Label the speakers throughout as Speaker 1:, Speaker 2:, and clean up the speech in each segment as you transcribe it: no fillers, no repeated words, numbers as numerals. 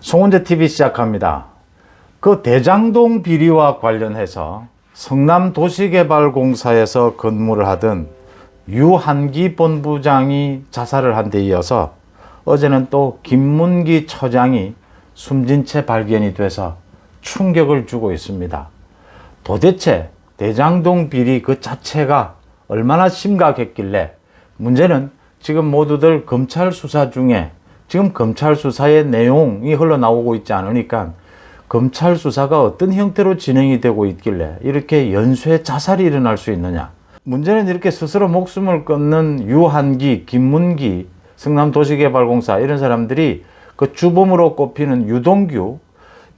Speaker 1: 송은재TV 시작합니다. 그 대장동 비리와 관련해서 성남도시개발공사에서 근무를 하던 유한기 본부장이 자살을 한 데 이어서 어제는 또 김문기 처장이 숨진 채 발견이 돼서 충격을 주고 있습니다. 도대체 대장동 비리 그 자체가 얼마나 심각했길래, 문제는 지금 모두들 검찰 수사 중에 지금 검찰 수사의 내용이 흘러나오고 있지 않으니까 검찰 수사가 어떤 형태로 진행이 되고 있길래 이렇게 연쇄 자살이 일어날 수 있느냐. 문제는 이렇게 스스로 목숨을 끊는 유한기, 김문기, 성남도시개발공사 이런 사람들이 그 주범으로 꼽히는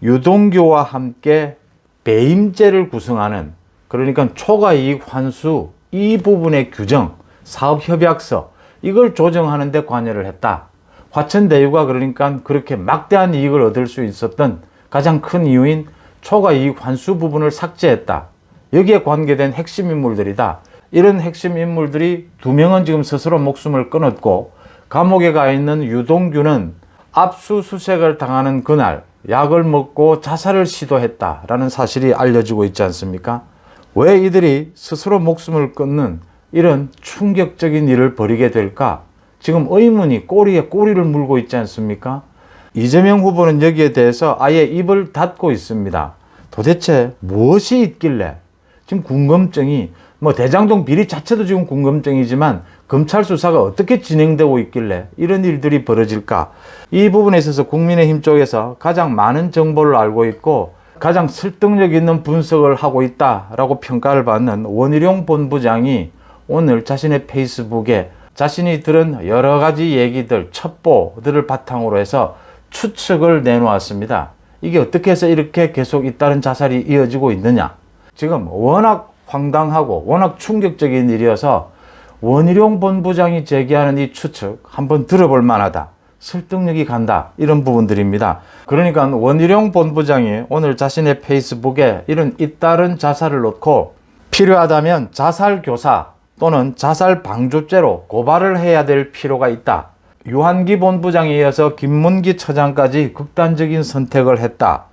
Speaker 1: 유동규와 함께 배임죄를 구성하는, 그러니까 초과이익 환수 이 부분의 규정, 사업협약서 이걸 조정하는 데 관여를 했다. 화천대유가 그러니까 그렇게 막대한 이익을 얻을 수 있었던 가장 큰 이유인 초과이익 환수 부분을 삭제했다. 여기에 관계된 핵심 인물들이다. 이런 핵심 인물들이 2명은 지금 스스로 목숨을 끊었고, 감옥에 가 있는 유동규는 압수수색을 당하는 그날 약을 먹고 자살을 시도했다라는 사실이 알려지고 있지 않습니까? 왜 이들이 스스로 목숨을 끊는 이런 충격적인 일을 벌이게 될까? 지금 의문이 꼬리에 꼬리를 물고 있지 않습니까? 이재명 후보는 여기에 대해서 아예 입을 닫고 있습니다. 도대체 무엇이 있길래, 지금 궁금증이, 대장동 비리 자체도 지금 궁금증이지만 검찰 수사가 어떻게 진행되고 있길래 이런 일들이 벌어질까? 이 부분에 있어서 국민의힘 쪽에서 가장 많은 정보를 알고 있고 가장 설득력 있는 분석을 하고 있다라고 평가를 받는 원희룡 본부장이 오늘 자신의 페이스북에 자신이 들은 여러 가지 얘기들, 첩보들을 바탕으로 해서 추측을 내놓았습니다. 이게 어떻게 해서 이렇게 계속 잇따른 자살이 이어지고 있느냐. 지금 워낙 황당하고 워낙 충격적인 일이어서 원희룡 본부장이 제기하는 이 추측 한번 들어볼 만하다. 설득력이 간다. 이런 부분들입니다. 그러니까 원희룡 본부장이 오늘 자신의 페이스북에 이런 잇따른 자살을 놓고 필요하다면 자살교사 또는 자살방조죄로 고발을 해야 될 필요가 있다. 유한기 본부장에 이어서 김문기 처장까지 극단적인 선택을 했다.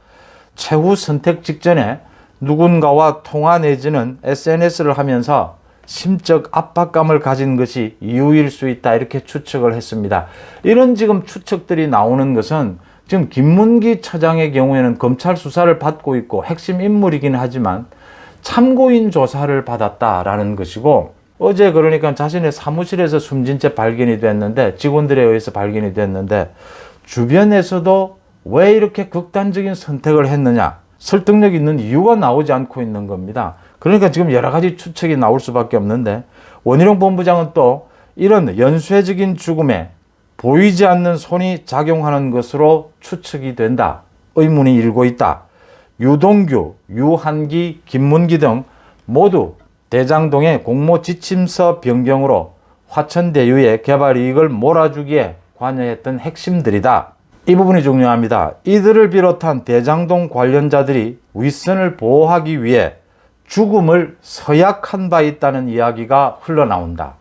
Speaker 1: 최후 선택 직전에 누군가와 통화 내지는 SNS를 하면서 심적 압박감을 가진 것이 이유일 수 있다. 이렇게 추측을 했습니다. 이런 지금 추측들이 나오는 것은 지금 김문기 처장의 경우에는 검찰 수사를 받고 있고 핵심 인물이긴 하지만 참고인 조사를 받았다라는 것이고, 어제 그러니까 자신의 사무실에서 숨진 채 발견이 됐는데, 직원들에 의해서 발견이 됐는데, 주변에서도 왜 이렇게 극단적인 선택을 했느냐, 설득력 있는 이유가 나오지 않고 있는 겁니다. 그러니까 지금 여러 가지 추측이 나올 수밖에 없는데, 원희룡 본부장은 또 이런 연쇄적인 죽음에 보이지 않는 손이 작용하는 것으로 추측이 된다. 의문이 일고 있다. 유동규, 유한기, 김문기 등 모두 대장동의 공모 지침서 변경으로 화천대유의 개발 이익을 몰아주기에 관여했던 핵심들이다. 이 부분이 중요합니다. 이들을 비롯한 대장동 관련자들이 윗선을 보호하기 위해 죽음을 서약한 바 있다는 이야기가 흘러나온다.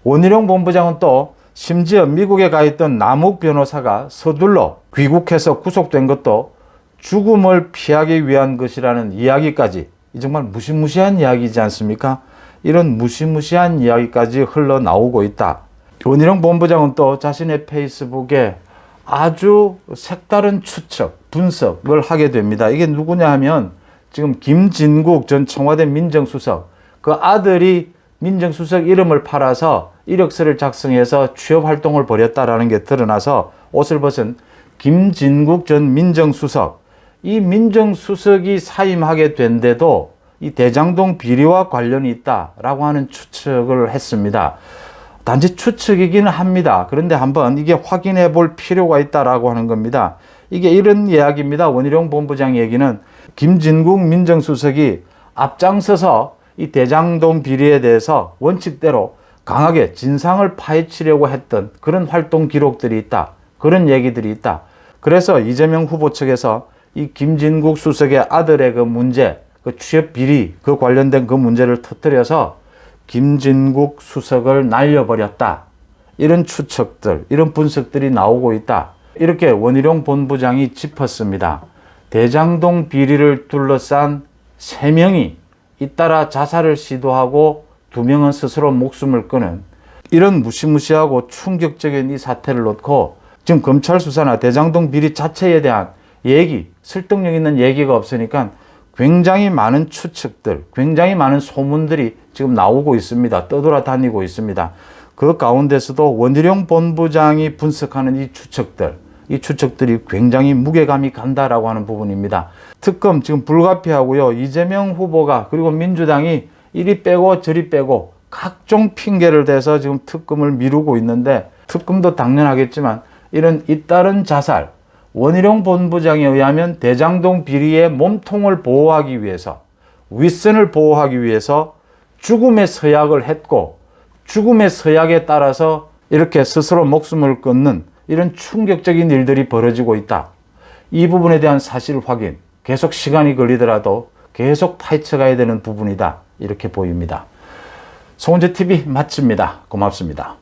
Speaker 1: 원희룡 본부장은 또 심지어 미국에 가 있던 남욱 변호사가 서둘러 귀국해서 구속된 것도 죽음을 피하기 위한 것이라는 이야기까지, 이 정말 무시무시한 이야기이지 않습니까? 이런 무시무시한 이야기까지 흘러나오고 있다. 원희룡 본부장은 또 자신의 페이스북에 아주 색다른 추측, 분석을 하게 됩니다. 이게 누구냐 하면 지금 김진국 전 청와대 민정수석, 그 아들이 민정수석 이름을 팔아서 이력서를 작성해서 취업활동을 벌였다라는 게 드러나서 옷을 벗은 김진국 전 민정수석, 이 민정수석이 사임하게 된데도 이 대장동 비리와 관련이 있다라고 하는 추측을 했습니다. 단지 추측이기는 합니다. 그런데 한번 이게 확인해 볼 필요가 있다라고 하는 겁니다. 이게 이런 이야기입니다. 원희룡 본부장 얘기는 김진국 민정수석이 앞장서서 이 대장동 비리에 대해서 원칙대로 강하게 진상을 파헤치려고 했던 그런 활동 기록들이 있다. 그런 얘기들이 있다. 그래서 이재명 후보 측에서 이 김진국 수석의 아들의 그 문제, 그 취업 비리, 그 관련된 그 문제를 터뜨려서 김진국 수석을 날려버렸다. 이런 추측들, 이런 분석들이 나오고 있다. 이렇게 원희룡 본부장이 짚었습니다. 대장동 비리를 둘러싼 3명이 잇따라 자살을 시도하고 2명은 스스로 목숨을 끊은 이런 무시무시하고 충격적인 이 사태를 놓고 지금 검찰 수사나 대장동 비리 자체에 대한 얘기, 설득력 있는 얘기가 없으니까 굉장히 많은 추측들, 굉장히 많은 소문들이 지금 나오고 있습니다. 떠돌아다니고 있습니다. 그 가운데서도 원희룡 본부장이 분석하는 이 추측들이 굉장히 무게감이 간다라고 하는 부분입니다. 특검 지금 불가피하고요. 이재명 후보가 그리고 민주당이 이리 빼고 저리 빼고 각종 핑계를 대서 지금 특검을 미루고 있는데 특검도 당연하겠지만 이런 잇따른 자살, 원희룡 본부장에 의하면 대장동 비리의 몸통을 보호하기 위해서 윗선을 보호하기 위해서 죽음의 서약을 했고 죽음의 서약에 따라서 이렇게 스스로 목숨을 끊는 이런 충격적인 일들이 벌어지고 있다. 이 부분에 대한 사실 확인, 계속 시간이 걸리더라도 계속 파헤쳐 가야 되는 부분이다. 이렇게 보입니다. 송은재TV 마칩니다. 고맙습니다.